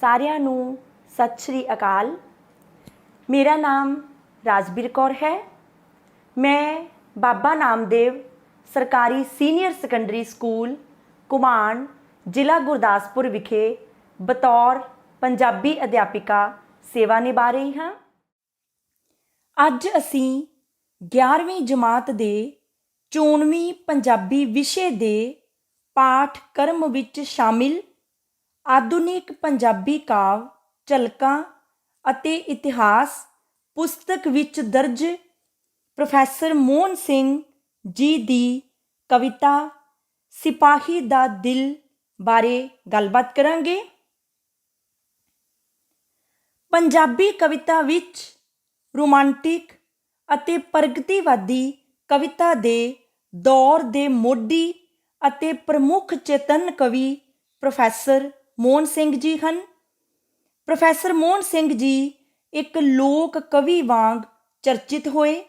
ਸਾਰਿਆਂ ਨੂੰ ਸਤਿ ਸ਼੍ਰੀ ਅਕਾਲ। ਮੇਰਾ ਨਾਮ ਰਾਜਬੀਰ ਕੌਰ ਹੈ। ਮੈਂ ਬਾਬਾ ਨਾਮਦੇਵ ਸਰਕਾਰੀ ਸੀਨੀਅਰ ਸੈਕੰਡਰੀ ਸਕੂਲ ਘੁਮਾਣ ਜ਼ਿਲ੍ਹਾ ਗੁਰਦਾਸਪੁਰ ਵਿਖੇ ਬਤੌਰ ਪੰਜਾਬੀ ਅਧਿਆਪਿਕਾ ਸੇਵਾ ਨਿਭਾ ਰਹੀ ਹਾਂ। ਅੱਜ ਅਸੀਂ 11ਵੀਂ ਜਮਾਤ ਦੇ 94ਵੀਂ ਪੰਜਾਬੀ ਵਿਸ਼ੇ ਦੇ ਪਾਠਕ੍ਰਮ ਵਿੱਚ ਸ਼ਾਮਿਲ ਆਧੁਨਿਕ ਪੰਜਾਬੀ ਕਾਵਿ ਝਲਕਾਂ ਅਤੇ ਇਤਿਹਾਸ ਪੁਸਤਕ ਵਿੱਚ ਦਰਜ ਪ੍ਰੋਫੈਸਰ ਮੋਹਨ ਸਿੰਘ ਜੀ ਦੀ ਕਵਿਤਾ ਸਿਪਾਹੀ ਦਾ ਦਿਲ ਬਾਰੇ ਗੱਲਬਾਤ ਕਰਾਂਗੇ। ਪੰਜਾਬੀ ਕਵਿਤਾ ਵਿੱਚ ਰੋਮਾਂਟਿਕ ਅਤੇ ਪ੍ਰਗਤੀਵਾਦੀ ਕਵਿਤਾ ਦੇ ਦੌਰ ਦੇ ਮੋਢੀ ਅਤੇ ਪ੍ਰਮੁੱਖ ਚੇਤਨ ਕਵੀ ਪ੍ਰੋਫੈਸਰ ਮੋਹਨ ਸਿੰਘ ਜੀ ਹਨ। ਪ੍ਰੋਫੈਸਰ ਮੋਹਨ ਸਿੰਘ ਜੀ ਇੱਕ ਲੋਕ ਕਵੀ ਵਾਂਗ ਚਰਚਿਤ ਹੋਏ।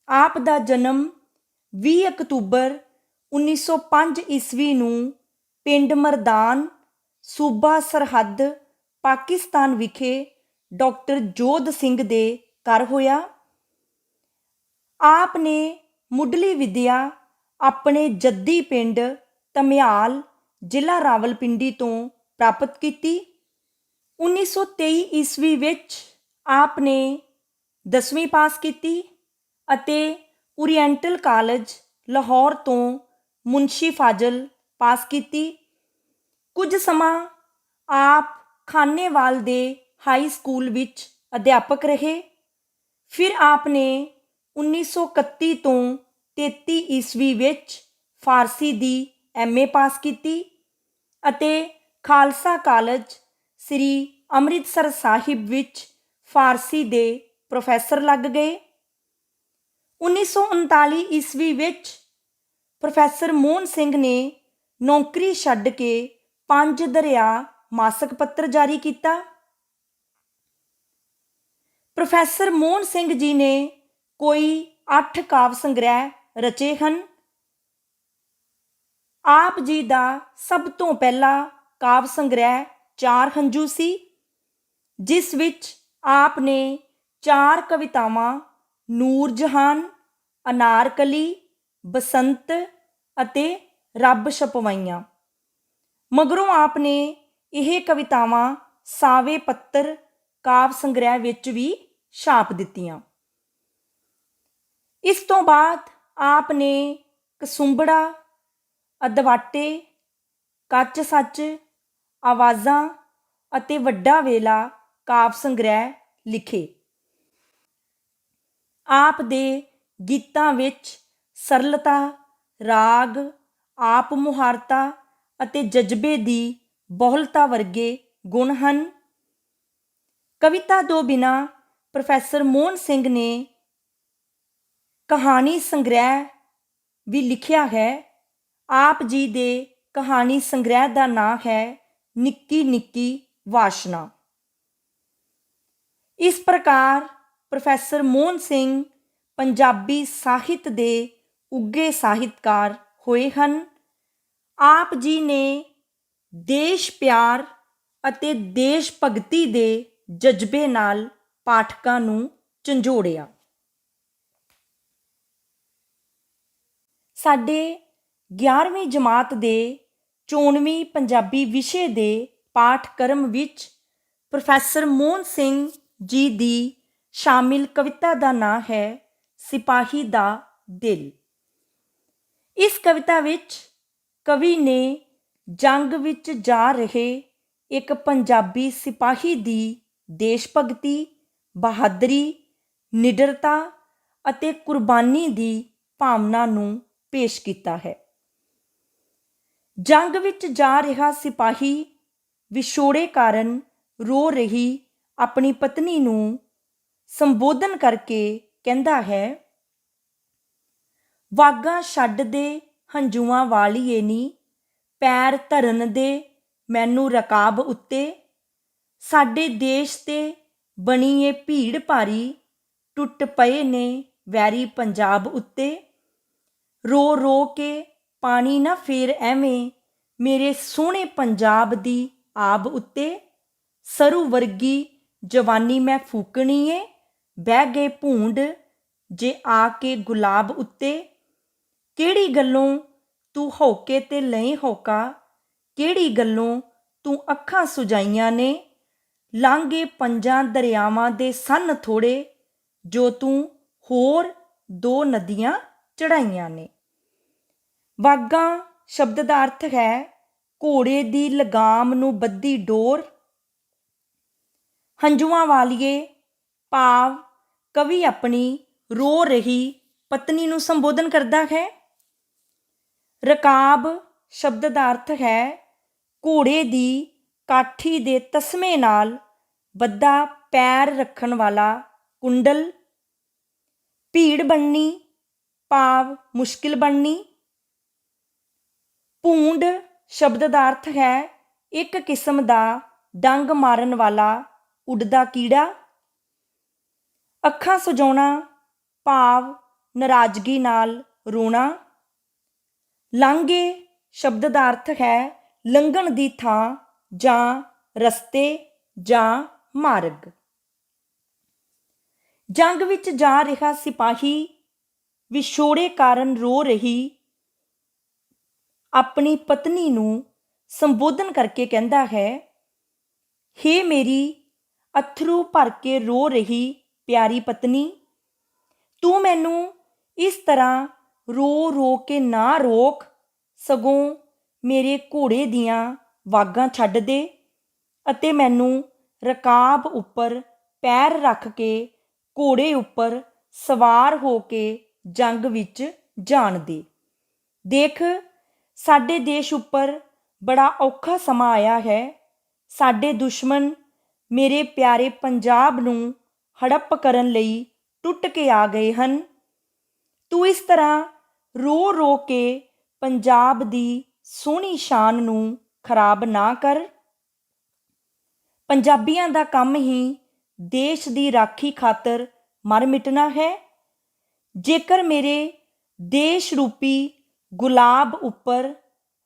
ਆਪ ਦਾ ਜਨਮ 20 ਅਕਤੂਬਰ 1905 ਈਸਵੀ ਨੂੰ ਪਿੰਡ ਮਰਦਾਨ, ਸੂਬਾ ਸਰਹੱਦ, ਪਾਕਿਸਤਾਨ ਵਿਖੇ ਡਾਕਟਰ ਜੋਧ ਸਿੰਘ ਦੇ ਘਰ ਹੋਇਆ। ਆਪ ਨੇ ਮੁੱਢਲੀ ਵਿੱਦਿਆ ਆਪਣੇ ਜੱਦੀ ਪਿੰਡ ਧਮਿਆਲ, ਜ਼ਿਲ੍ਹਾ ਰਾਵਲਪਿੰਡੀ ਤੋਂ ਪ੍ਰਾਪਤ ਕੀਤੀ। 1923 ਈਸਵੀ ਵਿੱਚ ਆਪ ਨੇ 10ਵੀਂ ਪਾਸ ਕੀਤੀ ਅਤੇ ਓਰੀਐਂਟਲ ਕਾਲਜ ਲਾਹੌਰ ਤੋਂ ਮੁਨਸ਼ੀ ਫਾਜ਼ਲ ਪਾਸ ਕੀਤੀ। ਕੁਝ ਸਮਾਂ ਆਪ ਖਾਨੇਵਾਲ ਦੇ ਹਾਈ ਸਕੂਲ ਵਿੱਚ ਅਧਿਆਪਕ ਰਹੇ। ਫਿਰ ਆਪ ਨੇ 1931 ਤੋਂ 33 ਈਸਵੀ ਵਿੱਚ ਫਾਰਸੀ ਦੀ MA ਪਾਸ ਕੀਤੀ ਅਤੇ ਖਾਲਸਾ ਕਾਲਜ ਸ੍ਰੀ ਅੰਮ੍ਰਿਤਸਰ ਸਾਹਿਬ ਵਿੱਚ ਫਾਰਸੀ ਦੇ ਪ੍ਰੋਫੈਸਰ ਲੱਗ ਗਏ। 1939 ਈਸਵੀ ਵਿੱਚ ਪ੍ਰੋਫੈਸਰ ਮੋਹਨ ਸਿੰਘ ਨੇ ਨੌਕਰੀ ਛੱਡ ਕੇ ਪੰਜ ਦਰਿਆ ਮਾਸਕ ਪੱਤਰ ਜਾਰੀ ਕੀਤਾ। ਪ੍ਰੋਫੈਸਰ ਮੋਹਨ ਸਿੰਘ ਜੀ ਨੇ ਕੋਈ 8 ਕਾਵਿ ਸੰਗ੍ਰਹਿ ਰਚੇ ਹਨ। ਆਪ ਜੀ ਦਾ ਸਭ ਤੋਂ ਪਹਿਲਾ ਕਾਵਿ ਸੰਗ੍ਰਹਿ ਚਾਰ ਹੰਝੂ ਸੀ, ਜਿਸ ਵਿੱਚ ਆਪ ਨੇ 4 ਕਵਿਤਾਵਾਂ ਨੂਰ ਜਹਾਨ, ਅਨਾਰਕਲੀ, ਬਸੰਤ ਅਤੇ ਰੱਬ ਛਪਵਾਈਆਂ। ਮਗਰੋਂ ਆਪ ਨੇ ਇਹ ਕਵਿਤਾਵਾਂ ਸਾਵੇ ਪੱਤਰ ਕਾਵਿ ਸੰਗ੍ਰਹਿ ਵਿੱਚ ਵੀ ਛਾਪ ਦਿੱਤੀਆਂ। ਇਸ ਤੋਂ ਬਾਅਦ ਆਪ ਨੇ ਕਸੁੰਬੜਾ, ਅਦਵਾਟੇ, ਕੱਚ ਸੱਚ, ਆਵਾਜ਼ਾਂ ਅਤੇ ਵੱਡਾ ਵੇਲਾ ਕਾਵਿ ਸੰਗ੍ਰਹਿ ਲਿਖੇ। ਆਪ ਦੇ ਗੀਤਾਂ ਵਿੱਚ ਸਰਲਤਾ, ਰਾਗ, ਆਪ ਮੁਹਾਰਤਾ ਅਤੇ ਜਜ਼ਬੇ ਦੀ ਬਹੁਲਤਾ ਵਰਗੇ ਗੁਣ ਹਨ। ਕਵਿਤਾ ਤੋਂ ਬਿਨਾਂ ਪ੍ਰੋਫੈਸਰ ਮੋਹਨ ਸਿੰਘ ਨੇ ਕਹਾਣੀ ਸੰਗ੍ਰਹਿ ਵੀ ਲਿਖਿਆ ਹੈ। ਆਪ ਜੀ ਦੇ ਕਹਾਣੀ ਸੰਗ੍ਰਹਿ ਦਾ ਨਾਂ ਹੈ ਨਿੱਕੀ ਨਿੱਕੀ ਵਾਸ਼ਨਾ। ਇਸ ਪ੍ਰਕਾਰ ਪ੍ਰੋਫੈਸਰ ਮੋਹਨ ਸਿੰਘ ਪੰਜਾਬੀ ਸਾਹਿਤ ਦੇ ਉੱਘੇ ਸਾਹਿਤਕਾਰ ਹੋਏ ਹਨ। ਆਪ ਜੀ ਨੇ ਦੇਸ਼ ਪਿਆਰ ਅਤੇ ਦੇਸ਼ ਭਗਤੀ ਦੇ ਜਜ਼ਬੇ ਨਾਲ ਪਾਠਕਾਂ ਨੂੰ ਝੰਜੋੜਿਆ। ਸਾਡੇ 11ਵੀਂ ਜਮਾਤ ਦੇ 94ਵੀਂ ਪੰਜਾਬੀ ਵਿਸ਼ੇ ਦੇ ਪਾਠਕ੍ਰਮ ਵਿੱਚ ਪ੍ਰੋਫੈਸਰ ਮੋਹਨ ਸਿੰਘ ਜੀ ਦੀ ਸ਼ਾਮਿਲ ਕਵਿਤਾ ਦਾ ਨਾਂ ਹੈ ਸਿਪਾਹੀ ਦਾ ਦਿਲ। ਇਸ ਕਵਿਤਾ ਵਿੱਚ ਕਵੀ ਨੇ ਜੰਗ ਵਿੱਚ ਜਾ ਰਹੇ ਇੱਕ ਪੰਜਾਬੀ ਸਿਪਾਹੀ ਦੀ ਦੇਸ਼ ਭਗਤੀ, ਬਹਾਦਰੀ, ਨਿਡਰਤਾ ਅਤੇ ਕੁਰਬਾਨੀ ਦੀ ਭਾਵਨਾ ਨੂੰ ਪੇਸ਼ ਕੀਤਾ ਹੈ। ਜੰਗ ਵਿੱਚ ਜਾ ਰਿਹਾ ਸਿਪਾਹੀ ਵਿਛੋੜੇ ਕਾਰਨ ਰੋ ਰਹੀ ਆਪਣੀ ਪਤਨੀ ਨੂੰ ਸੰਬੋਧਨ ਕਰਕੇ ਕਹਿੰਦਾ ਹੈ, ਵਾਗਾ ਛੱਡ ਦੇ ਹੰਝੂਆਂ ਵਾਲੀਏ ਨੀ, ਪੈਰ ਧਰਨ ਦੇ ਮੈਨੂੰ ਰਕਾਬ ਉੱਤੇ, ਸਾਡੇ ਦੇਸ਼ ਤੇ ਬਣੀ ਏ ਭੀੜ ਭਾਰੀ, ਟੁੱਟ ਪਏ ਨੇ ਵੈਰੀ ਪੰਜਾਬ ਉੱਤੇ, ਰੋ ਰੋ ਕੇ ਪਾਣੀ ਨਾ ਫੇਰ ਐਵੇਂ ਮੇਰੇ ਸੋਹਣੇ ਪੰਜਾਬ ਦੀ ਆਬ ਉੱਤੇ, ਸਰੂ ਵਰਗੀ ਜਵਾਨੀ ਮੈਂ ਫੂਕਣੀ ਏ, ਬਹਿ ਗਏ ਭੂੰਡ ਜੇ ਆ ਕੇ ਗੁਲਾਬ ਉੱਤੇ। ਕਿਹੜੀ ਗੱਲੋਂ ਤੂੰ ਹੌਕੇ ਤੇ ਲਏ ਹੌਕਾ, ਕਿਹੜੀ ਗੱਲੋਂ ਤੂੰ ਅੱਖਾਂ ਸੁਜਾਈਆਂ ਨੇ। ਲਾਂਘੇ ਪੰਜਾਂ ਦਰਿਆਵਾਂ ਦੇ ਸੰਨ ਥੋੜ੍ਹੇ, ਜੋ ਤੂੰ ਹੋਰ ਦੋ ਨਦੀਆਂ ਚੜ੍ਹਾਈਆਂ ਨੇ। ਵਾਗਾਂ ਸ਼ਬਦ ਦਾ ਅਰਥ ਹੈ ਘੋੜੇ ਦੀ ਲਗਾਮ ਨੂੰ ਬੱਧੀ ਡੋਰ। ਹੰਝੂਆਂ ਵਾਲੀਏ ਭਾਵ ਕਵੀ ਆਪਣੀ ਰੋ ਰਹੀ ਪਤਨੀ ਨੂੰ ਸੰਬੋਧਨ ਕਰਦਾ ਹੈ। ਰਕਾਬ ਸ਼ਬਦ ਦਾ ਅਰਥ ਹੈ ਘੋੜੇ ਦੀ ਕਾਠੀ ਦੇ ਤਸਮੇ ਨਾਲ ਬੱਧਾ ਪੈਰ ਰੱਖਣ ਵਾਲਾ ਕੁੰਡਲ। ਭੀੜ ਬਣਨੀ ਭਾਵ ਮੁਸ਼ਕਿਲ ਬਣਨੀ। ਭੂੰਡ ਸ਼ਬਦ ਦਾ ਅਰਥ ਹੈ ਇੱਕ ਕਿਸਮ ਦਾ ਡੰਗ ਮਾਰਨ ਵਾਲਾ ਉੱਡਦਾ ਕੀੜਾ। ਅੱਖਾਂ ਸੁਜਾਉਣਾ ਭਾਵ ਨਾਰਾਜ਼ਗੀ ਨਾਲ ਰੋਣਾ। ਲਾਂਘੇ ਸ਼ਬਦ ਦਾ ਅਰਥ ਹੈ ਲੰਘਣ ਦੀ ਥਾਂ ਜਾਂ ਰਸਤੇ ਜਾਂ ਮਾਰਗ। ਜੰਗ ਵਿੱਚ ਜਾ ਰਿਹਾ ਸਿਪਾਹੀ ਵਿਛੋੜੇ ਕਾਰਨ ਰੋ ਰਹੀ ਆਪਣੀ ਪਤਨੀ ਨੂੰ ਸੰਬੋਧਨ ਕਰਕੇ ਕਹਿੰਦਾ ਹੈ, ਹੇ ਮੇਰੀ ਅੱਥਰੂ ਭਰ ਕੇ ਰੋ ਰਹੀ ਪਿਆਰੀ ਪਤਨੀ, ਤੂੰ ਮੈਨੂੰ ਇਸ ਤਰ੍ਹਾਂ ਰੋ ਰੋ ਕੇ ਨਾ ਰੋਕ, ਸਗੋਂ ਮੇਰੇ ਘੋੜੇ ਦੀਆਂ ਵਾਗਾਂ ਛੱਡ ਦੇ ਅਤੇ ਮੈਨੂੰ ਰਕਾਬ ਉੱਪਰ ਪੈਰ ਰੱਖ ਕੇ ਘੋੜੇ ਉੱਪਰ ਸਵਾਰ ਹੋ ਕੇ ਜੰਗ ਵਿੱਚ ਜਾਣ ਦੇ। ਦੇਖ, ਸਾਡੇ ਦੇਸ਼ ਉੱਪਰ ਬੜਾ ਔਖਾ ਸਮਾਂ ਆਇਆ ਹੈ। ਸਾਡੇ ਦੁਸ਼ਮਣ ਮੇਰੇ ਪਿਆਰੇ ਪੰਜਾਬ ਨੂੰ ਹੜੱਪ ਕਰਨ ਲਈ ਟੁੱਟ ਕੇ ਆ ਗਏ ਹਨ। ਤੂੰ ਇਸ ਤਰ੍ਹਾਂ ਰੋ ਰੋ ਕੇ ਪੰਜਾਬ ਦੀ ਸੋਹਣੀ ਸ਼ਾਨ ਨੂੰ ਖਰਾਬ ਨਾ ਕਰ। ਪੰਜਾਬੀਆਂ ਦਾ ਕੰਮ ਹੀ ਦੇਸ਼ ਦੀ ਰਾਖੀ ਖਾਤਰ ਮਰ ਮਿਟਣਾ ਹੈ। ਜੇਕਰ ਮੇਰੇ ਦੇਸ਼ ਰੂਪੀ ਗੁਲਾਬ ਉੱਪਰ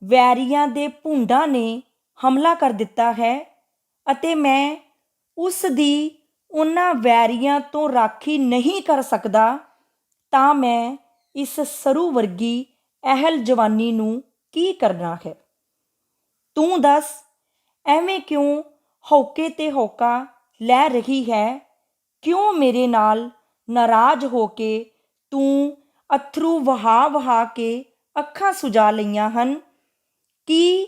ਵੈਰੀਆਂ ਦੇ ਭੂੰਡਾਂ ਨੇ ਹਮਲਾ ਕਰ ਦਿੱਤਾ ਹੈ ਅਤੇ ਮੈਂ ਉਸ ਦੀ ਉਹਨਾਂ ਵੈਰੀਆਂ ਤੋਂ ਰਾਖੀ ਨਹੀਂ ਕਰ ਸਕਦਾ, ਤਾਂ ਮੈਂ ਇਸ ਸਰੂ ਵਰਗੀ ਅਹਿਲ ਜਵਾਨੀ ਨੂੰ ਕੀ ਕਰਨਾ ਹੈ। ਤੂੰ ਦੱਸ, ਐਵੇਂ ਕਿਉਂ ਹੌਕੇ ਤੇ ਹੌਕਾ ਲੈ ਰਹੀ ਹੈ? ਕਿਉਂ ਮੇਰੇ ਨਾਲ ਨਾਰਾਜ਼ ਹੋ ਕੇ ਤੂੰ ਅੱਥਰੂ ਵਹਾ ਵਹਾ ਕੇ ਅੱਖਾਂ ਸੁਜਾ ਲਈਆਂ ਹਨ? ਕੀ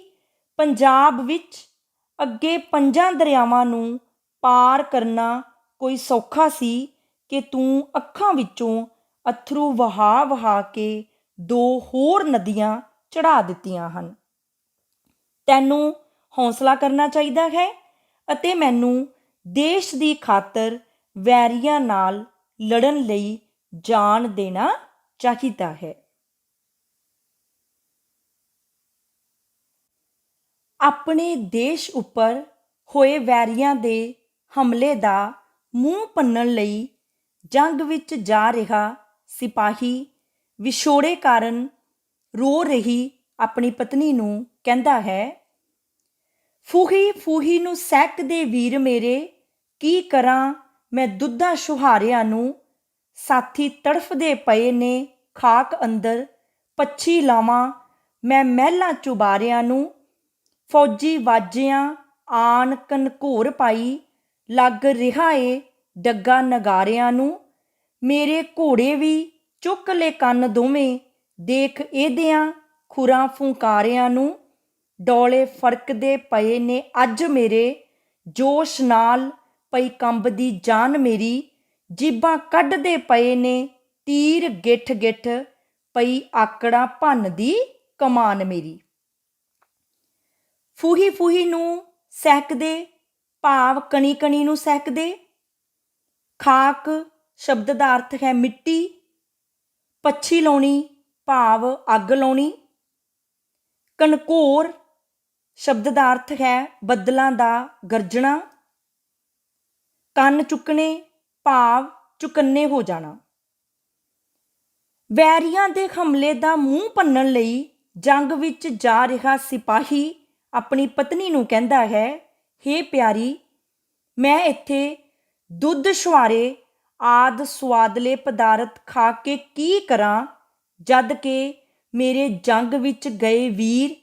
ਪੰਜਾਬ ਵਿੱਚ ਅੱਗੇ ਪੰਜਾਂ ਦਰਿਆਵਾਂ ਨੂੰ ਪਾਰ ਕਰਨਾ ਕੋਈ ਸੌਖਾ ਸੀ ਕਿ ਤੂੰ ਅੱਖਾਂ ਵਿੱਚੋਂ ਅੱਥਰੂ ਵਹਾ ਵਹਾ ਕੇ ਦੋ ਹੋਰ ਨਦੀਆਂ ਚੜ੍ਹਾ ਦਿੱਤੀਆਂ ਹਨ? ਤੈਨੂੰ ਹੌਸਲਾ ਕਰਨਾ ਚਾਹੀਦਾ ਹੈ ਅਤੇ ਮੈਨੂੰ ਦੇਸ਼ ਦੀ ਖਾਤਰ ਵੈਰੀਆਂ ਨਾਲ ਲੜਨ ਲਈ ਜਾਣ ਦੇਣਾ ਚਾਹੀਦਾ ਹੈ। ਆਪਣੇ ਦੇਸ਼ ਉੱਪਰ ਹੋਏ ਵੈਰੀਆਂ ਦੇ ਹਮਲੇ ਦਾ ਮੂੰਹ ਭੰਨਣ ਲਈ ਜੰਗ ਵਿੱਚ ਜਾ ਰਿਹਾ ਸਿਪਾਹੀ ਵਿਛੋੜੇ ਕਾਰਨ ਰੋ ਰਹੀ ਆਪਣੀ ਪਤਨੀ ਨੂੰ ਕਹਿੰਦਾ ਹੈ, ਫੂਹੀ ਫੂਹੀ ਨੂੰ ਸਹਿਕਦੇ ਵੀਰ ਮੇਰੇ, ਕੀ ਕਰਾਂ ਮੈਂ ਦੁੱਧਾਂ ਛੁਹਾਰਿਆਂ ਨੂੰ। ਸਾਥੀ ਤੜਫਦੇ ਪਏ ਨੇ ਖਾਕ ਅੰਦਰ, ਪੱਛੀ ਲਾਵਾਂ ਮੈਂ ਮਹਿਲਾਂ ਚੁਬਾਰਿਆਂ ਨੂੰ। ਫੌਜੀ ਵਾਜਿਆਂ ਆਣ ਕਨਘੋਰ ਪਾਈ, ਲੱਗ ਰਿਹਾ ਏ ਡੱਗਾ ਨਗਾਰਿਆਂ ਨੂੰ। ਮੇਰੇ ਘੋੜੇ ਵੀ ਚੁੱਕ ਲੈ ਕੰਨ ਦੋਵੇਂ, ਦੇਖ ਇਹਦਿਆਂ ਖੁਰਾਂ ਫੁੰਕਾਰਿਆਂ ਨੂੰ। ਡੋਲੇ ਫੜਕਦੇ ਪਏ ਨੇ ਅੱਜ ਮੇਰੇ, ਜੋਸ਼ ਨਾਲ ਪਈ ਕੰਬਦੀ ਜਾਨ ਮੇਰੀ। ਜੀਭਾਂ ਕੱਢਦੇ ਪਏ ਨੇ ਤੀਰ ਗਿੱਠ ਗਿੱਠ, ਪਈ ਆਕੜਾਂ ਭੰਨਦੀ ਕਮਾਨ ਮੇਰੀ। ਫੂਹੀ ਫੂਹੀ ਨੂੰ ਸਹਿਕਦੇ ਭਾਵ ਕਣੀ ਕਣੀ ਨੂੰ ਸਹਿਕਦੇ। ਖਾਕ ਸ਼ਬਦ ਦਾ ਅਰਥ ਹੈ ਮਿੱਟੀ। ਪੱਛੀ ਲਾਉਣੀ ਭਾਵ ਅੱਗ ਲਾਉਣੀ। ਕਨਘੋਰ ਸ਼ਬਦ ਦਾ ਅਰਥ ਹੈ ਬੱਦਲਾਂ ਦਾ ਗਰਜਣਾ। ਕੰਨ ਚੁੱਕਣੇ ਭਾਵ ਚੁਕੰਨੇ ਹੋ ਜਾਣਾ। ਵੈਰੀਆਂ ਦੇ ਹਮਲੇ ਦਾ ਮੂੰਹ ਭੰਨਣ ਲਈ ਜੰਗ ਵਿੱਚ ਜਾ ਰਿਹਾ ਸਿਪਾਹੀ ਆਪਣੀ ਪਤਨੀ ਨੂੰ ਕਹਿੰਦਾ ਹੈ, ਹੇ ਪਿਆਰੀ, ਮੈਂ ਇੱਥੇ ਦੁੱਧ ਛੁਆਰੇ ਆਦਿ ਸੁਆਦਲੇ ਪਦਾਰਥ ਖਾ ਕੇ ਕੀ ਕਰਾਂ, ਜਦ ਕਿ ਮੇਰੇ ਜੰਗ ਵਿੱਚ ਗਏ ਵੀਰ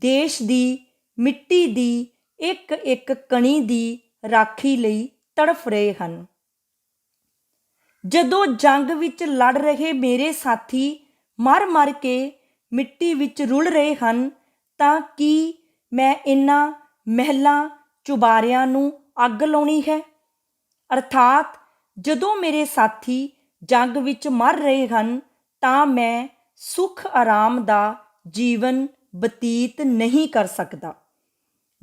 ਦੇਸ਼ ਦੀ ਮਿੱਟੀ ਦੀ ਇੱਕ ਇੱਕ ਕਣੀ ਦੀ ਰਾਖੀ ਲਈ ਤੜਫ ਰਹੇ ਹਨ। ਜਦੋਂ ਜੰਗ ਵਿੱਚ ਲੜ ਰਹੇ ਮੇਰੇ ਸਾਥੀ ਮਰ ਮਰ ਕੇ ਮਿੱਟੀ ਵਿੱਚ ਰੁਲ ਰਹੇ ਹਨ, ਤਾਂ ਕੀ ਮੈਂ ਇਹਨਾਂ ਮਹਿਲਾਂ ਚੁਬਾਰਿਆਂ ਨੂੰ ਅੱਗ ਲਾਉਣੀ ਹੈ? ਅਰਥਾਤ ਜਦੋਂ ਮੇਰੇ ਸਾਥੀ ਜੰਗ ਵਿੱਚ ਮਰ ਰਹੇ ਹਨ ਤਾਂ ਮੈਂ ਸੁੱਖ ਆਰਾਮ ਦਾ ਜੀਵਨ ਬਤੀਤ ਨਹੀਂ ਕਰ ਸਕਦਾ।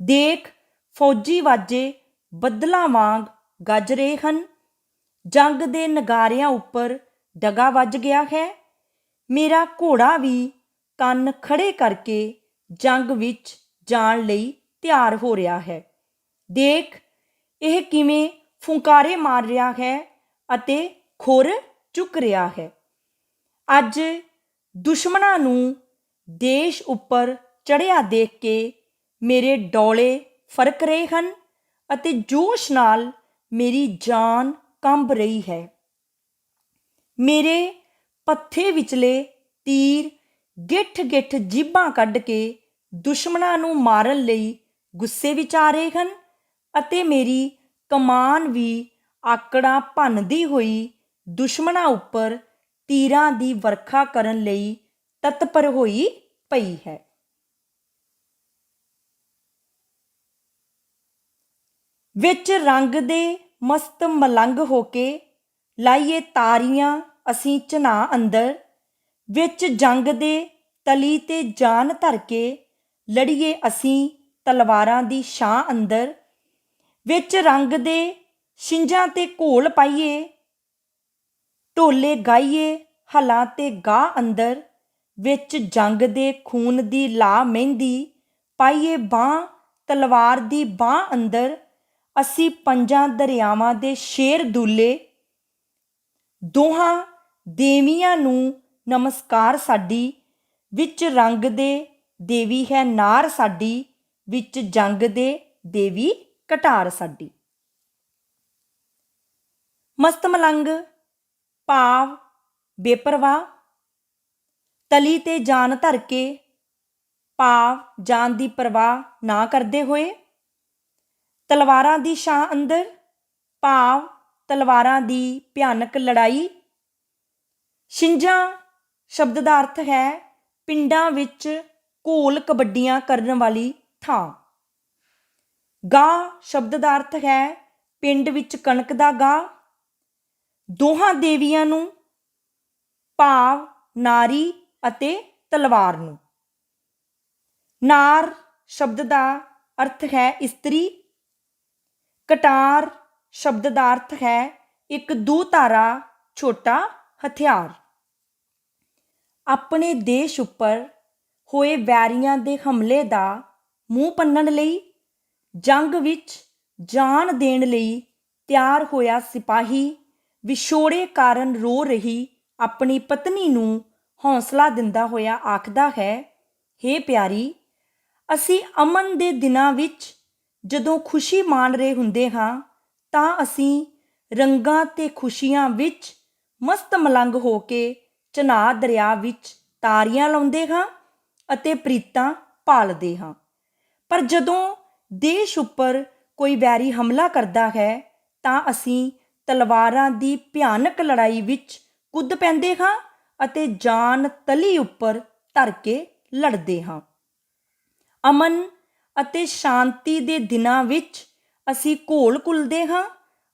ਦੇਖ, ਫੌਜੀ ਵਾਜੇ ਬੱਦਲਾਂ ਵਾਂਗ ਗੱਜ ਰਹੇ ਹਨ। ਜੰਗ ਦੇ ਨਗਾਰਿਆਂ ਉੱਪਰ ਡਗਾ ਵੱਜ ਗਿਆ ਹੈ। ਮੇਰਾ ਘੋੜਾ ਵੀ ਕੰਨ ਖੜੇ ਕਰਕੇ ਜੰਗ ਵਿੱਚ ਜਾਣ ਲਈ ਤਿਆਰ ਹੋ ਰਿਹਾ ਹੈ। ਦੇਖ, ਇਹ ਕਿਵੇਂ ਫੁੰਕਾਰੇ ਮਾਰ ਰਿਹਾ ਹੈ ਅਤੇ ਖੁਰ ਚੁੱਕ ਰਿਹਾ ਹੈ। ਅੱਜ ਦੁਸ਼ਮਣਾਂ ਨੂੰ ਦੇਸ਼ ਉੱਪਰ ਚੜ੍ਹਿਆ ਦੇਖ ਕੇ ਮੇਰੇ ਡੌਲੇ ਫਰਕ ਰਹੇ ਹਨ ਅਤੇ ਜੋਸ਼ ਨਾਲ ਮੇਰੀ ਜਾਨ ਕੰਬ ਰਹੀ ਹੈ। ਮੇਰੇ ਪੱਥੇ ਵਿਚਲੇ ਤੀਰ ਗਿੱਠ ਗਿੱਠ ਜੀਭਾਂ ਕੱਢ ਕੇ ਦੁਸ਼ਮਣਾਂ ਨੂੰ ਮਾਰਨ ਲਈ ਗੁੱਸੇ ਵਿੱਚ ਆ ਰਹੇ ਹਨ ਅਤੇ ਮੇਰੀ ਕਮਾਨ ਵੀ ਆਕੜਾਂ ਭੰਨਦੀ ਹੋਈ ਦੁਸ਼ਮਣਾਂ ਉੱਪਰ ਤੀਰਾਂ ਦੀ ਵਰਖਾ ਕਰਨ ਲਈ ਤਤਪਰ ਹੋਈ ਪਈ ਹੈ। ਵਿੱਚ ਰੰਗ ਦੇ ਮਸਤ ਮਲੰਗ ਹੋ ਕੇ ਲਾਈਏ ਤਾਰੀਆਂ ਅਸੀਂ ਝਨਾ ਅੰਦਰ, ਵਿੱਚ ਜੰਗ ਦੇ ਤਲੀ ਤੇ ਜਾਨ ਧਰ ਕੇ ਲੜੀਏ ਅਸੀਂ ਤਲਵਾਰਾਂ ਦੀ ਛਾਂ ਅੰਦਰ, ਵਿੱਚ ਰੰਗ ਦੇ ਛਿੰਝਾਂ ਤੇ ਘੋਲ ਪਾਈਏ, ਢੋਲੇ ਗਾਈਏ ਹਲਾਂ ਤੇ ਗਾਹ ਅੰਦਰ, ਵਿੱਚ ਜੰਗ ਦੇ ਖੂਨ ਦੀ ਲਾ ਮਹਿੰਦੀ ਪਾਈਏ ਬਾਂਹ ਤਲਵਾਰ ਦੀ ਬਾਂਹ ਅੰਦਰ, ਅਸੀਂ ਪੰਜਾਂ ਦਰਿਆਵਾਂ ਦੇ ਸ਼ੇਰ ਦੂਲੇ, ਦੋਹਾਂ ਦੇਵੀਆਂ ਨੂੰ ਨਮਸਕਾਰ ਸਾਡੀ, ਵਿੱਚ ਰੰਗ ਦੇ ਦੇਵੀ ਹੈ ਨਾਰ ਸਾਡੀ, ਵਿੱਚ ਜੰਗ ਦੇ ਦੇਵੀ ਕਟਾਰ ਸਾਡੀ। ਮਸਤ ਮਲੰਗ ਭਾਵ ਬੇਪਰਵਾਹ, ਤਲੀ ਤੇ ਜਾਨ ਧਰ ਕੇ ਭਾਵ ਜਾਨ ਦੀ ਪਰਵਾਹ ਨਾ ਕਰਦੇ ਹੋਏ, ਤਲਵਾਰਾਂ ਦੀ ਛਾਂ ਅੰਦਰ ਭਾਵ ਤਲਵਾਰਾਂ ਦੀ ਭਿਆਨਕ ਲੜਾਈ। ਛਿੰਝਾਂ ਸ਼ਬਦ ਦਾ ਅਰਥ ਹੈ ਪਿੰਡਾਂ ਵਿੱਚ ਘੋਲ ਕਬੱਡੀਆਂ ਕਰਨ ਵਾਲੀ ਥਾਂ। ਗਾਹ ਸ਼ਬਦ ਦਾ ਅਰਥ ਹੈ ਪਿੰਡ ਵਿੱਚ ਕਣਕ ਦਾ ਗਾਹ। ਦੋਹਾਂ ਦੇਵੀਆਂ ਨੂੰ ਭਾਵ ਨਾਰੀ ਅਤੇ ਤਲਵਾਰ ਨੂੰ। ਨਾਰ ਸ਼ਬਦ ਦਾ ਅਰਥ ਹੈ ਇਸਤਰੀ। ਕਟਾਰ ਸ਼ਬਦ ਦਾ ਅਰਥ ਹੈ ਇੱਕ ਦੂਧਾਰਾ ਛੋਟਾ ਹਥਿਆਰ। ਆਪਣੇ ਦੇਸ਼ ਉੱਪਰ ਹੋਏ ਵੈਰੀਆਂ ਦੇ ਹਮਲੇ ਦਾ ਮੂੰਹ ਭੰਨਣ ਲਈ ਜੰਗ ਵਿੱਚ ਜਾਨ ਦੇਣ ਲਈ ਤਿਆਰ ਹੋਇਆ ਸਿਪਾਹੀ ਵਿਛੋੜੇ ਕਾਰਨ ਰੋ ਰਹੀ ਆਪਣੀ ਪਤਨੀ ਨੂੰ ਹੌਸਲਾ ਦਿੰਦਾ ਹੋਇਆ ਆਖਦਾ ਹੈ, ਹੇ ਪਿਆਰੀ, ਅਸੀਂ ਅਮਨ ਦੇ ਦਿਨਾਂ ਵਿੱਚ ਜਦੋਂ ਖੁਸ਼ੀ ਮਾਣ ਰਹੇ ਹੁੰਦੇ ਹਾਂ ਤਾਂ ਅਸੀਂ ਰੰਗਾਂ ਤੇ ਖੁਸ਼ੀਆਂ ਵਿੱਚ ਮਸਤ ਮਲੰਗ ਹੋ ਕੇ ਚਨਾਹ ਦਰਿਆ ਵਿੱਚ ਤਾਰੀਆਂ ਲਾਉਂਦੇ ਹਾਂ ਅਤੇ ਪ੍ਰੀਤਾਂ ਭਾਲਦੇ ਹਾਂ। ਪਰ ਜਦੋਂ ਦੇਸ਼ ਉੱਪਰ ਕੋਈ ਵੈਰੀ ਹਮਲਾ ਕਰਦਾ ਹੈ ਤਾਂ ਅਸੀਂ ਤਲਵਾਰਾਂ ਦੀ ਭਿਆਨਕ ਲੜਾਈ ਵਿੱਚ ਕੁੱਦ ਪੈਂਦੇ ਹਾਂ ਅਤੇ ਜਾਨ ਤਲੀ ਉੱਪਰ ਧਰ ਕੇ ਲੜਦੇ ਹਾਂ। ਅਮਨ ਅਤੇ ਸ਼ਾਂਤੀ ਦੇ ਦਿਨਾਂ ਵਿੱਚ ਅਸੀਂ ਘੋਲ ਘੁਲਦੇ ਹਾਂ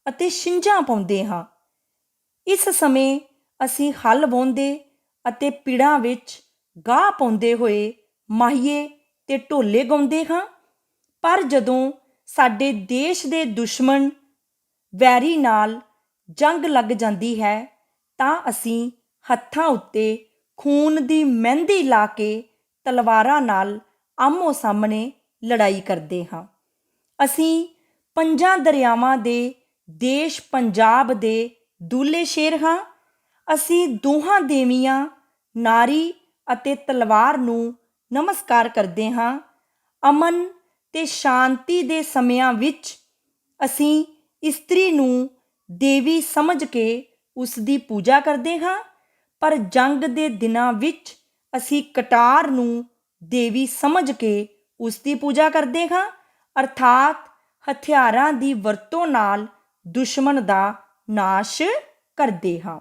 ਅਤੇ ਛਿੰਝਾਂ ਪਾਉਂਦੇ ਹਾਂ। ਇਸ ਸਮੇਂ ਅਸੀਂ ਹਲ ਵਾਹੁੰਦੇ ਅਤੇ ਪਿੜਾਂ ਵਿੱਚ ਗਾਹ ਪਾਉਂਦੇ ਹੋਏ ਮਾਹੀਏ ਤੇ ਢੋਲੇ ਗਾਉਂਦੇ ਹਾਂ। ਪਰ ਜਦੋਂ ਸਾਡੇ ਦੇਸ਼ ਦੇ ਦੁਸ਼ਮਣ ਵੈਰੀ ਨਾਲ ਜੰਗ ਲੱਗ ਜਾਂਦੀ ਹੈ ਤਾਂ ਅਸੀਂ ਹੱਥਾਂ ਉੱਤੇ ਖੂਨ ਦੀ ਮਹਿੰਦੀ ਲਾ ਕੇ ਤਲਵਾਰਾਂ ਨਾਲ ਆਮੋ ਸਾਹਮਣੇ ਲੜਾਈ ਕਰਦੇ ਹਾਂ। ਅਸੀਂ ਪੰਜਾਂ ਦਰਿਆਵਾਂ ਦੇ ਦੇਸ਼ ਪੰਜਾਬ ਦੇ ਦੂਲੇ ਸ਼ੇਰ ਹਾਂ। ਅਸੀਂ ਦੋਹਾਂ ਦੇਵੀਆਂ ਨਾਰੀ ਅਤੇ ਤਲਵਾਰ ਨੂੰ ਨਮਸਕਾਰ ਕਰਦੇ ਹਾਂ। ਅਮਨ ਤੇ ਸ਼ਾਂਤੀ ਦੇ ਸਮਿਆਂ ਵਿੱਚ ਅਸੀਂ ਇਸਤਰੀ ਨੂੰ ਦੇਵੀ ਸਮਝ ਕੇ ਉਸ ਦੀ ਪੂਜਾ ਕਰਦੇ ਹਾਂ, ਪਰ ਜੰਗ ਦੇ ਦਿਨਾਂ ਵਿੱਚ ਅਸੀਂ ਕਟਾਰ ਨੂੰ ਦੇਵੀ ਸਮਝ ਕੇ ਉਸ ਦੀ ਪੂਜਾ ਕਰਦੇ ਹਾਂ, ਅਰਥਾਤ ਹਥਿਆਰਾਂ ਦੀ ਵਰਤੋਂ ਨਾਲ ਦੁਸ਼ਮਣ ਦਾ ਨਾਸ਼ ਕਰਦੇ ਹਾਂ।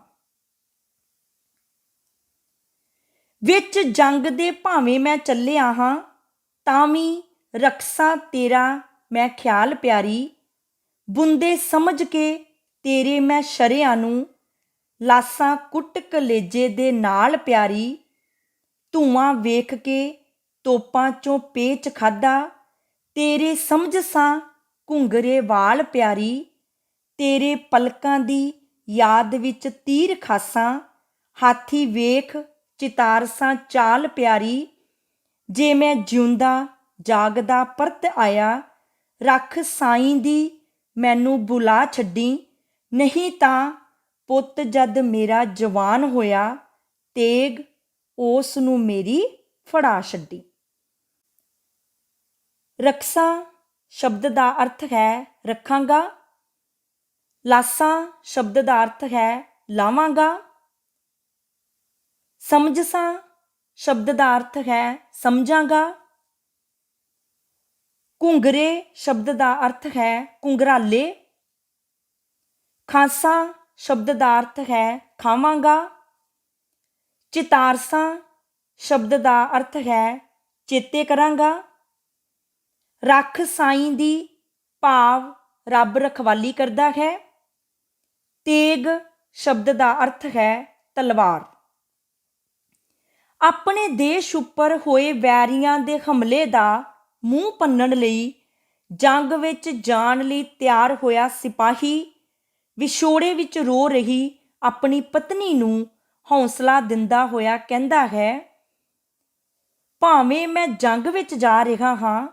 ਵਿੱਚ ਜੰਗ ਦੇ ਭਾਵੇਂ ਮੈਂ ਚੱਲਿਆ ਹਾਂ, ਤਾਂ ਵੀ ਰਕਸਾਂ ਤੇਰਾ ਮੈਂ ਖਿਆਲ ਪਿਆਰੀ, ਬੁੰਦੇ ਸਮਝ ਕੇ ਤੇਰੇ ਮੈਂ ਸ਼ਰਿਆਂ ਨੂੰ, ਲਾਸਾਂ ਕੁੱਟ ਕਲੇਜੇ ਦੇ ਨਾਲ ਪਿਆਰੀ, ਧੂਆਂ ਵੇਖ ਕੇ ਤੋਪਾਂ 'ਚੋਂ ਪੇਚ ਖਾਧਾ, ਤੇਰੇ ਸਮਝ ਸਾਂ ਘੁੰਗਰੇ ਵਾਲ ਪਿਆਰੀ, ਤੇਰੇ ਪਲਕਾਂ ਦੀ ਯਾਦ ਵਿੱਚ ਤੀਰ ਖਾਸਾਂ, ਹਾਥੀ ਵੇਖ ਚਿਤਾਰਸਾਂ ਚਾਲ ਪਿਆਰੀ, ਜੇ ਮੈਂ ਜਿਉਂਦਾ ਜਾਗਦਾ ਪਰਤ ਆਇਆ, ਰੱਖ ਸਾਈਂ ਦੀ ਮੈਨੂੰ ਬੁਲਾ ਛੱਡੀ, ਨਹੀਂ ਤਾਂ ਪੁੱਤ ਜਦ ਮੇਰਾ ਜਵਾਨ ਹੋਇਆ, ਤੇਗ ਉਸ ਨੂੰ ਮੇਰੀ ਫੜਾ ਛੱਡੀ। ਰਕਸਾਂ ਸ਼ਬਦ ਦਾ ਅਰਥ ਹੈ ਰੱਖਾਂਗਾ, ਲਾਸਾਂ ਸ਼ਬਦ ਦਾ ਅਰਥ ਹੈ ਲਾਵਾਂਗਾ, ਸਮਝਸਾਂ ਸ਼ਬਦ ਦਾ ਅਰਥ ਹੈ ਸਮਝਾਂਗਾ, ਘੁੰਗਰੇ ਸ਼ਬਦ ਦਾ ਅਰਥ ਹੈ ਘੁੰਗਰਾਲੇ, ਖਾਸਾਂ ਸ਼ਬਦ ਦਾ ਅਰਥ ਹੈ ਖਾਵਾਂਗਾ, ਚਿਤਾਰਸਾਂ ਸ਼ਬਦ ਦਾ ਅਰਥ ਹੈ ਚੇਤੇ ਕਰਾਂਗਾ, ਰੱਖ ਸਾਈਂ ਦੀ ਭਾਵ ਰੱਬ ਰਖਵਾਲੀ ਕਰਦਾ ਹੈ, ਤੇਗ ਸ਼ਬਦ ਦਾ ਅਰਥ ਹੈ ਤਲਵਾਰ। ਆਪਣੇ ਦੇਸ਼ ਉੱਪਰ ਹੋਏ ਵੈਰੀਆਂ ਦੇ ਹਮਲੇ ਦਾ ਮੂੰਹ ਭੰਨਣ ਲਈ ਜੰਗ ਵਿੱਚ ਜਾਣ ਲਈ ਤਿਆਰ ਹੋਇਆ ਸਿਪਾਹੀ ਵਿਛੋੜੇ ਵਿੱਚ ਰੋ ਰਹੀ ਆਪਣੀ ਪਤਨੀ ਨੂੰ ਹੌਸਲਾ ਦਿੰਦਾ ਹੋਇਆ ਕਹਿੰਦਾ ਹੈ, ਭਾਵੇਂ ਮੈਂ ਜੰਗ ਵਿੱਚ ਜਾ ਰਿਹਾ ਹਾਂ,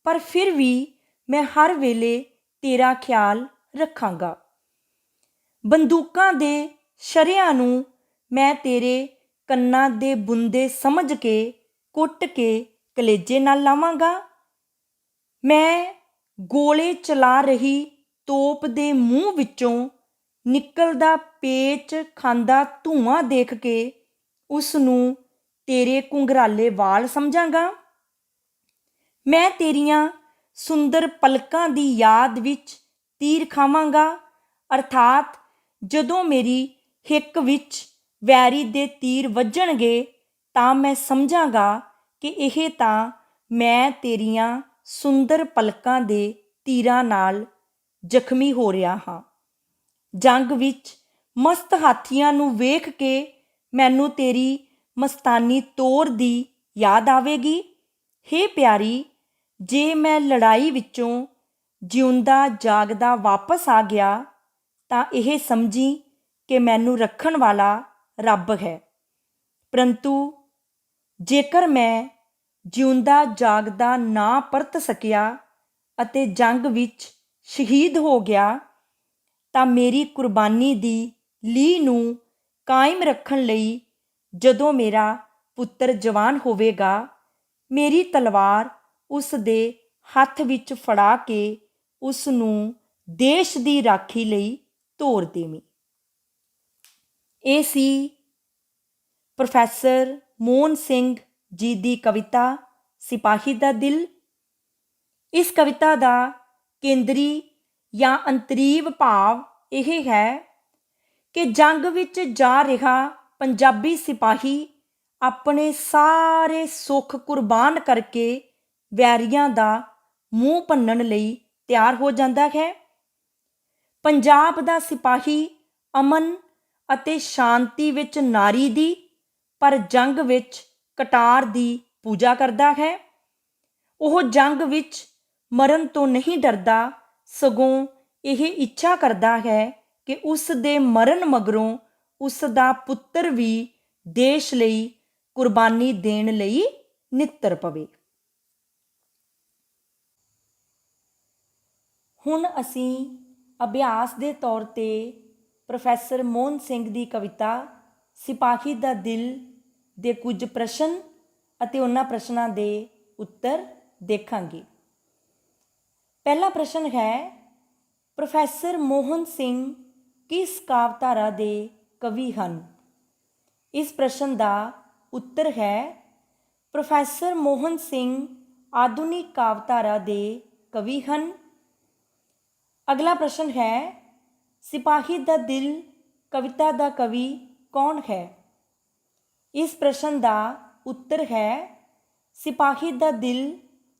ਪਰ ਫਿਰ ਵੀ ਮੈਂ ਹਰ ਵੇਲੇ ਤੇਰਾ ਖਿਆਲ ਰੱਖਾਂਗਾ। ਬੰਦੂਕਾਂ ਦੇ ਸ਼ਰਿਆਂ ਨੂੰ ਮੈਂ ਤੇਰੇ ਕੰਨਾਂ ਦੇ ਬੁੰਦੇ ਸਮਝ ਕੇ ਕੁੱਟ ਕੇ ਕਲੇਜੇ ਨਾਲ ਲਾਵਾਂਗਾ। ਮੈਂ ਗੋਲੇ ਚਲਾ ਰਹੀ ਤੋਪ ਦੇ ਮੂੰਹ ਵਿੱਚੋਂ ਨਿਕਲਦਾ ਪੇਚ ਖਾਂਦਾ ਧੂੰਆਂ ਦੇਖ ਕੇ ਉਸ ਨੂੰ ਤੇਰੇ ਘੁੰਗਰਾਲੇ ਵਾਲ ਸਮਝਾਂਗਾ। ਮੈਂ ਤੇਰੀਆਂ ਸੁੰਦਰ ਪਲਕਾਂ ਦੀ ਯਾਦ ਵਿੱਚ ਤੀਰ ਖਾਵਾਂਗਾ, ਅਰਥਾਤ ਜਦੋਂ ਮੇਰੀ ਹਿੱਕ ਵਿੱਚ ਵੈਰੀ ਦੇ ਤੀਰ ਵੱਜਣਗੇ ਤਾਂ ਮੈਂ ਸਮਝਾਂਗਾ ਕਿ ਇਹ ਤਾਂ ਮੈਂ ਤੇਰੀਆਂ ਸੁੰਦਰ ਪਲਕਾਂ ਦੇ ਤੀਰਾਂ ਨਾਲ ਜ਼ਖਮੀ ਹੋ ਰਿਹਾ ਹਾਂ। ਜੰਗ ਵਿੱਚ ਮਸਤ ਹਾਥੀਆਂ ਨੂੰ ਵੇਖ ਕੇ ਮੈਨੂੰ ਤੇਰੀ ਮਸਤਾਨੀ ਤੋਰ ਦੀ ਯਾਦ ਆਵੇਗੀ। ਹੇ ਪਿਆਰੀ, ਜੇ ਮੈਂ ਲੜਾਈ ਵਿੱਚੋਂ ਜਿਉਂਦਾ ਜਾਗਦਾ ਵਾਪਸ ਆ ਗਿਆ ਤਾਂ ਇਹ ਸਮਝੀ ਕਿ ਮੈਨੂੰ ਰੱਖਣ ਵਾਲਾ ਰੱਬ ਹੈ, ਪਰੰਤੂ ਜੇਕਰ ਮੈਂ ਜਿਉਂਦਾ ਜਾਗਦਾ ਨਾ ਪਰਤ ਸਕਿਆ ਅਤੇ ਜੰਗ ਵਿੱਚ ਸ਼ਹੀਦ ਹੋ ਗਿਆ ਤਾਂ ਮੇਰੀ ਕੁਰਬਾਨੀ ਦੀ ਲੀਹ ਨੂੰ ਕਾਇਮ ਰੱਖਣ ਲਈ ਜਦੋਂ ਮੇਰਾ ਪੁੱਤਰ ਜਵਾਨ ਹੋਵੇਗਾ, ਮੇਰੀ ਤਲਵਾਰ ਉਸ ਦੇ ਹੱਥ ਵਿੱਚ ਫੜਾ ਕੇ ਉਸ ਨੂੰ ਦੇਸ਼ ਦੀ ਰਾਖੀ ਲਈ ਤੋਰ ਦੇਵੀਂ। ਇਹ ਸੀ ਪ੍ਰੋਫੈਸਰ ਮੋਹਨ ਸਿੰਘ ਜੀ ਦੀ ਕਵਿਤਾ ਸਿਪਾਹੀ ਦਾ ਦਿਲ। ਇਸ ਕਵਿਤਾ ਦਾ ਕੇਂਦਰੀ ਜਾਂ ਅੰਤਰੀਵ ਭਾਵ ਇਹ ਹੈ ਕਿ ਜੰਗ ਵਿੱਚ ਜਾ ਰਿਹਾ ਪੰਜਾਬੀ ਸਿਪਾਹੀ ਆਪਣੇ ਸਾਰੇ ਸੁੱਖ ਕੁਰਬਾਨ ਕਰਕੇ ਵੈਰੀਆਂ ਦਾ ਮੂੰਹ ਭੰਨਣ ਲਈ ਤਿਆਰ ਹੋ ਜਾਂਦਾ ਹੈ। ਪੰਜਾਬ ਦਾ ਸਿਪਾਹੀ ਅਮਨ ਅਤੇ ਸ਼ਾਂਤੀ ਵਿੱਚ ਨਾਰੀ ਦੀ, ਪਰ ਜੰਗ ਵਿੱਚ ਕਟਾਰ ਦੀ ਪੂਜਾ ਕਰਦਾ ਹੈ। ਉਹ ਜੰਗ ਵਿੱਚ ਮਰਨ ਤੋਂ ਨਹੀਂ ਡਰਦਾ, ਸਗੋਂ ਇਹ ਇੱਛਾ ਕਰਦਾ ਹੈ ਕਿ ਉਸ ਦੇ ਮਰਨ ਮਗਰੋਂ ਉਸ ਦਾ ਪੁੱਤਰ ਵੀ ਦੇਸ਼ ਲਈ ਕੁਰਬਾਨੀ ਦੇਣ ਲਈ ਨਿੱਤਰ ਪਵੇ। ਹੁਣ ਅਸੀਂ ਅਭਿਆਸ ਦੇ ਤੌਰ ਤੇ ਪ੍ਰੋਫੈਸਰ ਮੋਹਨ ਸਿੰਘ ਦੀ ਕਵਿਤਾ ਸਿਪਾਹੀ ਦਾ ਦਿਲ ਦੇ ਕੁਝ ਪ੍ਰਸ਼ਨ ਅਤੇ ਉਹਨਾਂ ਪ੍ਰਸ਼ਨਾਂ ਦੇ ਉੱਤਰ ਦੇਖਾਂਗੇ। ਪਹਿਲਾ ਪ੍ਰਸ਼ਨ ਹੈ, ਪ੍ਰੋਫੈਸਰ ਮੋਹਨ ਸਿੰਘ ਕਿਸ ਕਾਵਿਧਾਰਾ ਦੇ ਕਵੀ ਹਨ? ਇਸ ਪ੍ਰਸ਼ਨ ਦਾ ਉੱਤਰ ਹੈ ਪ੍ਰੋਫੈਸਰ ਮੋਹਨ ਸਿੰਘ ਆਧੁਨਿਕ ਕਾਵਿਧਾਰਾ ਦੇ ਕਵੀ ਹਨ। ਅਗਲਾ ਪ੍ਰਸ਼ਨ ਹੈ ਸਿਪਾਹੀ ਦਾ ਦਿਲ ਕਵਿਤਾ ਦਾ ਕਵੀ ਕੌਣ ਹੈ? ਇਸ ਪ੍ਰਸ਼ਨ ਦਾ ਉੱਤਰ ਹੈ ਸਿਪਾਹੀ ਦਾ ਦਿਲ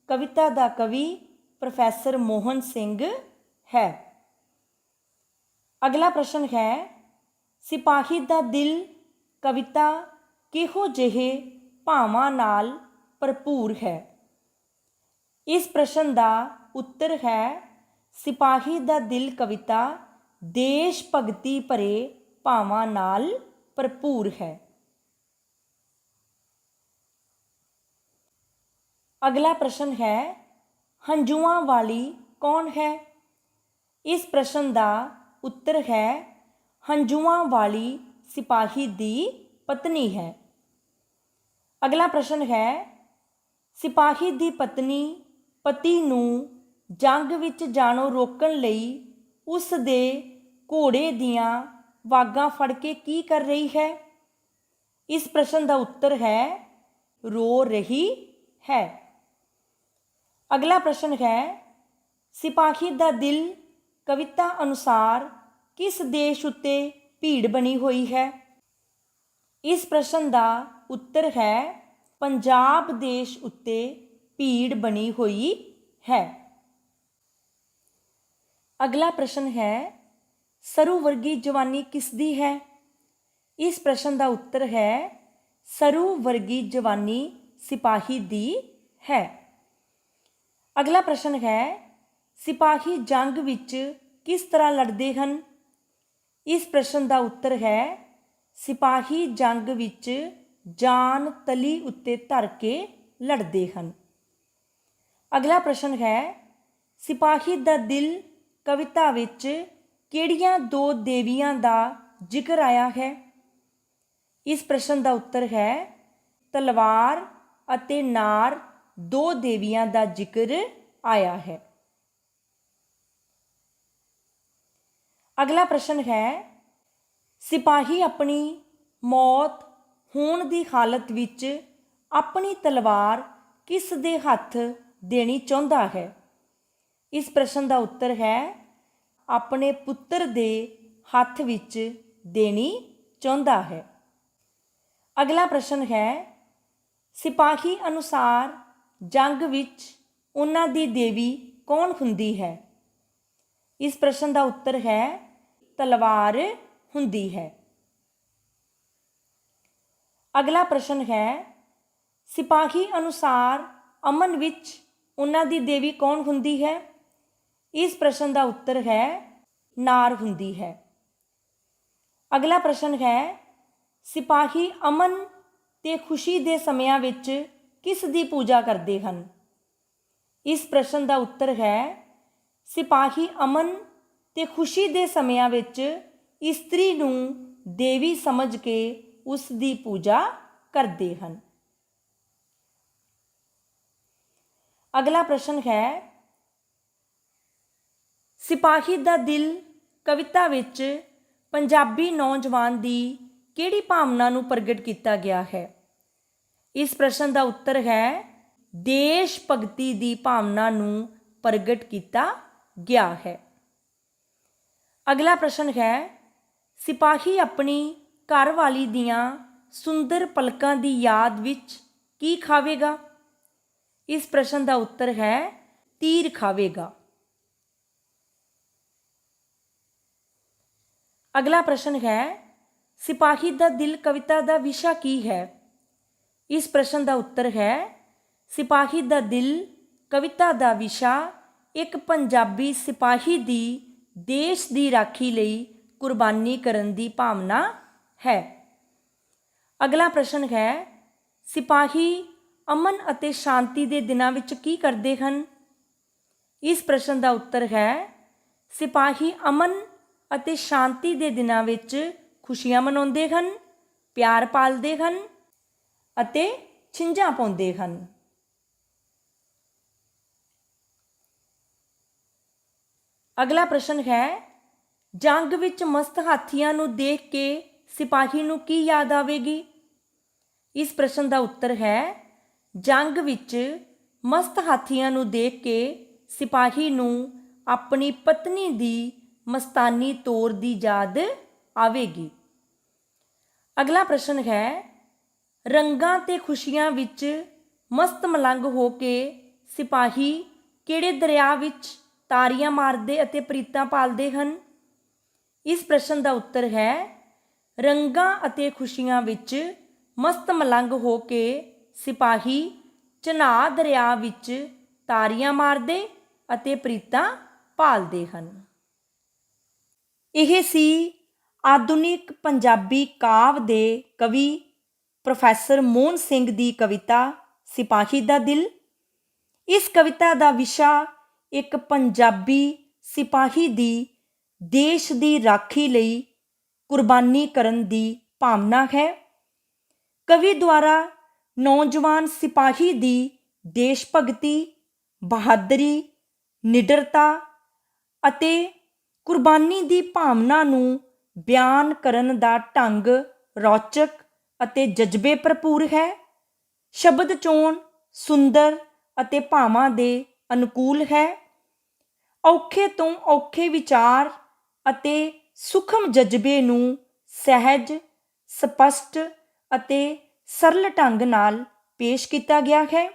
ਕਵਿਤਾ ਦਾ ਕਵੀ ਪ੍ਰੋਫੈਸਰ ਮੋਹਨ ਸਿੰਘ ਹੈ। ਅਗਲਾ ਪ੍ਰਸ਼ਨ ਹੈ ਸਿਪਾਹੀ ਦਾ ਦਿਲ ਕਵਿਤਾ ਕਿਹੋ ਜਿਹੇ ਭਾਵਾਂ ਨਾਲ ਭਰਪੂਰ ਹੈ? ਇਸ ਪ੍ਰਸ਼ਨ ਦਾ ਉੱਤਰ ਹੈ ਸਿਪਾਹੀ ਦਾ ਦਿਲ ਕਵਿਤਾ ਦੇਸ਼ ਭਗਤੀ ਭਰੇ ਭਾਵਾਂ ਨਾਲ ਭਰਪੂਰ ਹੈ। ਅਗਲਾ ਪ੍ਰਸ਼ਨ ਹੈ ਹੰਝੂਆਂ ਵਾਲੀ ਕੌਣ ਹੈ? ਇਸ ਪ੍ਰਸ਼ਨ ਦਾ ਉੱਤਰ ਹੈ ਹੰਝੂਆਂ ਵਾਲੀ ਸਿਪਾਹੀ ਦੀ ਪਤਨੀ ਹੈ। ਅਗਲਾ ਪ੍ਰਸ਼ਨ ਹੈ ਸਿਪਾਹੀ ਦੀ ਪਤਨੀ ਪਤੀ ਨੂੰ ਜੰਗ ਵਿੱਚ ਜਾਣੋਂ ਰੋਕਣ ਲਈ ਉਸ ਦੇ ਘੋੜੇ ਦੀਆਂ ਵਾਗਾਂ ਫੜ ਕੇ ਕੀ ਕਰ ਰਹੀ ਹੈ? ਇਸ ਪ੍ਰਸ਼ਨ ਦਾ ਉੱਤਰ ਹੈ ਰੋ ਰਹੀ ਹੈ। ਅਗਲਾ ਪ੍ਰਸ਼ਨ ਹੈ ਸਿਪਾਹੀ ਦਾ ਦਿਲ ਕਵਿਤਾ ਅਨੁਸਾਰ ਕਿਸ ਦੇਸ਼ ਉੱਤੇ ਭੀੜ ਬਣੀ ਹੋਈ ਹੈ? ਇਸ ਪ੍ਰਸ਼ਨ ਦਾ ਉੱਤਰ ਹੈ ਪੰਜਾਬ ਦੇਸ਼ ਉੱਤੇ ਭੀੜ ਬਣੀ ਹੋਈ ਹੈ। ਅਗਲਾ ਪ੍ਰਸ਼ਨ ਹੈ ਸਰੂ ਵਰਗੀ ਜਵਾਨੀ ਕਿਸ ਦੀ ਹੈ? ਇਸ ਪ੍ਰਸ਼ਨ ਦਾ ਉੱਤਰ ਹੈ ਸਰੂ ਵਰਗੀ ਜਵਾਨੀ ਸਿਪਾਹੀ ਦੀ ਹੈ। ਅਗਲਾ ਪ੍ਰਸ਼ਨ ਹੈ ਸਿਪਾਹੀ ਜੰਗ ਵਿੱਚ ਕਿਸ ਤਰ੍ਹਾਂ ਲੜਦੇ ਹਨ? ਇਸ ਪ੍ਰਸ਼ਨ ਦਾ ਉੱਤਰ ਹੈ ਸਿਪਾਹੀ ਜੰਗ ਵਿੱਚ ਜਾਨ ਤਲੀ ਉੱਤੇ ਧਰ ਕੇ ਲੜਦੇ ਹਨ। ਅਗਲਾ ਪ੍ਰਸ਼ਨ ਹੈ ਸਿਪਾਹੀ ਦਾ ਦਿਲ ਕਵਿਤਾ ਵਿੱਚ ਕਿਹੜੀਆਂ ਦੋ ਦੇਵੀਆਂ ਦਾ ਜ਼ਿਕਰ ਆਇਆ ਹੈ? ਇਸ ਪ੍ਰਸ਼ਨ ਦਾ ਉੱਤਰ ਹੈ ਤਲਵਾਰ ਅਤੇ ਨਾਰ ਦੋ ਦੇਵੀਆਂ ਦਾ ਜ਼ਿਕਰ ਆਇਆ ਹੈ। ਅਗਲਾ ਪ੍ਰਸ਼ਨ ਹੈ ਸਿਪਾਹੀ ਆਪਣੀ ਮੌਤ ਹੋਣ ਦੀ ਹਾਲਤ ਵਿੱਚ ਆਪਣੀ ਤਲਵਾਰ ਕਿਸ ਦੇ ਹੱਥ ਦੇਣੀ ਚਾਹੁੰਦਾ ਹੈ? ਇਸ ਪ੍ਰਸ਼ਨ ਦਾ ਉੱਤਰ ਹੈ ਆਪਣੇ ਪੁੱਤਰ ਦੇ ਹੱਥ ਵਿੱਚ ਦੇਣੀ ਚਾਹੁੰਦਾ ਹੈ। ਅਗਲਾ ਪ੍ਰਸ਼ਨ ਹੈ ਸਿਪਾਹੀ ਅਨੁਸਾਰ ਜੰਗ ਵਿੱਚ ਉਹਨਾਂ ਦੀ ਦੇਵੀ ਕੌਣ ਹੁੰਦੀ ਹੈ? ਇਸ ਪ੍ਰਸ਼ਨ ਦਾ ਉੱਤਰ ਹੈ ਤਲਵਾਰ ਹੁੰਦੀ ਹੈ। ਅਗਲਾ ਪ੍ਰਸ਼ਨ ਹੈ ਸਿਪਾਹੀ ਅਨੁਸਾਰ ਅਮਨ ਵਿੱਚ ਉਹਨਾਂ ਦੀ ਦੇਵੀ ਕੌਣ ਹੁੰਦੀ ਹੈ? ਇਸ ਪ੍ਰਸ਼ਨ ਦਾ ਉੱਤਰ ਹੈ ਨਾਰ ਹੁੰਦੀ ਹੈ। ਅਗਲਾ ਪ੍ਰਸ਼ਨ ਹੈ ਸਿਪਾਹੀ ਅਮਨ ਤੇ ਖੁਸ਼ੀ ਦੇ ਸਮਿਆਂ ਵਿੱਚ ਕਿਸ ਦੀ ਪੂਜਾ ਕਰਦੇ ਹਨ? ਇਸ ਪ੍ਰਸ਼ਨ ਦਾ ਉੱਤਰ ਹੈ ਸਿਪਾਹੀ ਅਮਨ ਤੇ ਖੁਸ਼ੀ ਦੇ ਸਮਿਆਂ ਵਿੱਚ ਇਸਤਰੀ ਨੂੰ ਦੇਵੀ ਸਮਝ ਕੇ ਉਸ ਦੀ ਪੂਜਾ ਕਰਦੇ ਹਨ। ਅਗਲਾ ਪ੍ਰਸ਼ਨ ਹੈ ਸਿਪਾਹੀ ਦਾ ਦਿਲ ਕਵਿਤਾ ਵਿੱਚ ਪੰਜਾਬੀ ਨੌਜਵਾਨ ਦੀ ਕਿਹੜੀ ਭਾਵਨਾ ਨੂੰ ਪ੍ਰਗਟ ਕੀਤਾ ਗਿਆ ਹੈ? ਇਸ ਪ੍ਰਸ਼ਨ ਦਾ ਉੱਤਰ ਹੈ ਦੇਸ਼ ਭਗਤੀ ਦੀ ਭਾਵਨਾ ਨੂੰ ਪ੍ਰਗਟ ਕੀਤਾ ਗਿਆ ਹੈ। ਅਗਲਾ ਪ੍ਰਸ਼ਨ ਹੈ ਸਿਪਾਹੀ ਆਪਣੀ ਘਰਵਾਲੀ ਦੀਆਂ ਸੁੰਦਰ ਪਲਕਾਂ ਦੀ ਯਾਦ ਵਿੱਚ ਕੀ ਖਾਵੇਗਾ? ਇਸ ਪ੍ਰਸ਼ਨ ਦਾ ਉੱਤਰ ਹੈ ਤੀਰ ਖਾਵੇਗਾ। ਅਗਲਾ ਪ੍ਰਸ਼ਨ ਹੈ ਸਿਪਾਹੀ ਦਾ ਦਿਲ ਕਵਿਤਾ ਦਾ ਵਿਸ਼ਾ ਕੀ ਹੈ? ਇਸ ਪ੍ਰਸ਼ਨ ਦਾ ਉੱਤਰ ਹੈ ਸਿਪਾਹੀ ਦਾ ਦਿਲ ਕਵਿਤਾ ਦਾ ਵਿਸ਼ਾ ਇੱਕ ਪੰਜਾਬੀ ਸਿਪਾਹੀ ਦੀ ਦੇਸ਼ ਦੀ ਰਾਖੀ ਲਈ ਕੁਰਬਾਨੀ ਕਰਨ ਦੀ ਭਾਵਨਾ ਹੈ। ਅਗਲਾ ਪ੍ਰਸ਼ਨ ਹੈ ਸਿਪਾਹੀ ਅਮਨ ਅਤੇ ਸ਼ਾਂਤੀ ਦੇ ਦਿਨਾਂ ਵਿੱਚ ਕੀ ਕਰਦੇ ਹਨ? ਇਸ ਪ੍ਰਸ਼ਨ ਦਾ ਉੱਤਰ ਹੈ ਸਿਪਾਹੀ ਅਮਨ ਅਤੇ ਸ਼ਾਂਤੀ ਦੇ ਦਿਨਾਂ ਵਿੱਚ ਖੁਸ਼ੀਆਂ ਮਨਾਉਂਦੇ ਹਨ, ਪਿਆਰ ਪਾਲਦੇ ਹਨ ਅਤੇ ਛਿੰਝਾਂ ਪਾਉਂਦੇ ਹਨ। ਅਗਲਾ ਪ੍ਰਸ਼ਨ ਹੈ, ਜੰਗ ਵਿੱਚ ਮਸਤ ਹਾਥੀਆਂ ਨੂੰ ਦੇਖ ਕੇ ਸਿਪਾਹੀ ਨੂੰ ਕੀ ਯਾਦ ਆਵੇਗੀ? ਇਸ ਪ੍ਰਸ਼ਨ ਦਾ ਉੱਤਰ ਹੈ, ਜੰਗ ਵਿੱਚ ਮਸਤ ਹਾਥੀਆਂ ਨੂੰ ਦੇਖ ਕੇ ਸਿਪਾਹੀ ਨੂੰ ਆਪਣੀ ਪਤਨੀ ਦੀ ਮਸਤਾਨੀ ਤੋਰ ਦੀ ਯਾਦ ਆਵੇਗੀ। ਅਗਲਾ ਪ੍ਰਸ਼ਨ ਹੈ, ਰੰਗਾਂ ਤੇ ਖੁਸ਼ੀਆਂ ਵਿੱਚ ਮਸਤ ਮਲੰਗ ਹੋ ਕੇ ਸਿਪਾਹੀ ਕਿਹੜੇ ਦਰਿਆ ਵਿੱਚ ਤਾਰੀਆਂ ਮਾਰਦੇ ਅਤੇ ਪ੍ਰੀਤਾਂ ਪਾਲਦੇ ਹਨ? ਇਸ ਪ੍ਰਸ਼ਨ ਦਾ ਉੱਤਰ ਹੈ, ਰੰਗਾਂ ਅਤੇ ਖੁਸ਼ੀਆਂ ਵਿੱਚ ਮਸਤ ਮਲੰਗ ਹੋ ਕੇ ਸਿਪਾਹੀ ਚਨਾਹ ਦਰਿਆ ਵਿੱਚ ਤਾਰੀਆਂ ਮਾਰਦੇ ਅਤੇ ਪ੍ਰੀਤਾਂ ਪਾਲਦੇ ਹਨ। ਇਹ ਸੀ ਆਧੁਨਿਕ ਪੰਜਾਬੀ ਕਾਵਿ ਦੇ ਕਵੀ ਪ੍ਰੋਫੈਸਰ ਮੋਹਨ ਸਿੰਘ ਦੀ ਕਵਿਤਾ ਸਿਪਾਹੀ ਦਾ ਦਿਲ। ਇਸ ਕਵਿਤਾ ਦਾ ਵਿਸ਼ਾ ਇੱਕ ਪੰਜਾਬੀ ਸਿਪਾਹੀ ਦੀ ਦੇਸ਼ ਦੀ ਰਾਖੀ ਲਈ ਕੁਰਬਾਨੀ ਕਰਨ ਦੀ ਭਾਵਨਾ ਹੈ। ਕਵੀ ਦੁਆਰਾ ਨੌਜਵਾਨ ਸਿਪਾਹੀ ਦੀ ਦੇਸ਼ ਭਗਤੀ, ਬਹਾਦਰੀ, ਨਿਡਰਤਾ ਅਤੇ ਕੁਰਬਾਨੀ ਦੀ ਭਾਵਨਾ ਨੂੰ ਬਿਆਨ ਕਰਨ ਦਾ ਢੰਗ ਰੌਚਕ ਅਤੇ ਜਜ਼ਬੇ ਭਰਪੂਰ ਹੈ। ਸ਼ਬਦ ਚੋਣ ਸੁੰਦਰ ਅਤੇ ਭਾਵਾਂ ਦੇ ਅਨੁਕੂਲ ਹੈ। ਔਖੇ ਤੋਂ ਔਖੇ ਵਿਚਾਰ ਅਤੇ ਸੂਖਮ ਜਜ਼ਬੇ ਨੂੰ ਸਹਿਜ, ਸਪਸ਼ਟ ਅਤੇ ਸਰਲ ਢੰਗ ਨਾਲ ਪੇਸ਼ ਕੀਤਾ ਗਿਆ ਹੈ।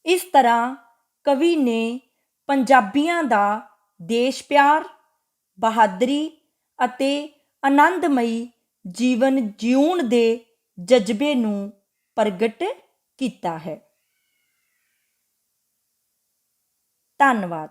ਇਸ ਤਰ੍ਹਾਂ ਕਵੀ ਨੇ ਪੰਜਾਬੀਆਂ ਦਾ ਦੇਸ਼ ਪਿਆਰ, ਬਹਾਦਰੀ ਅਤੇ ਆਨੰਦਮਈ ਜੀਵਨ ਜਿਉਣ ਦੇ ਜਜ਼ਬੇ ਨੂੰ ਪ੍ਰਗਟ ਕੀਤਾ ਹੈ। ਧੰਨਵਾਦ।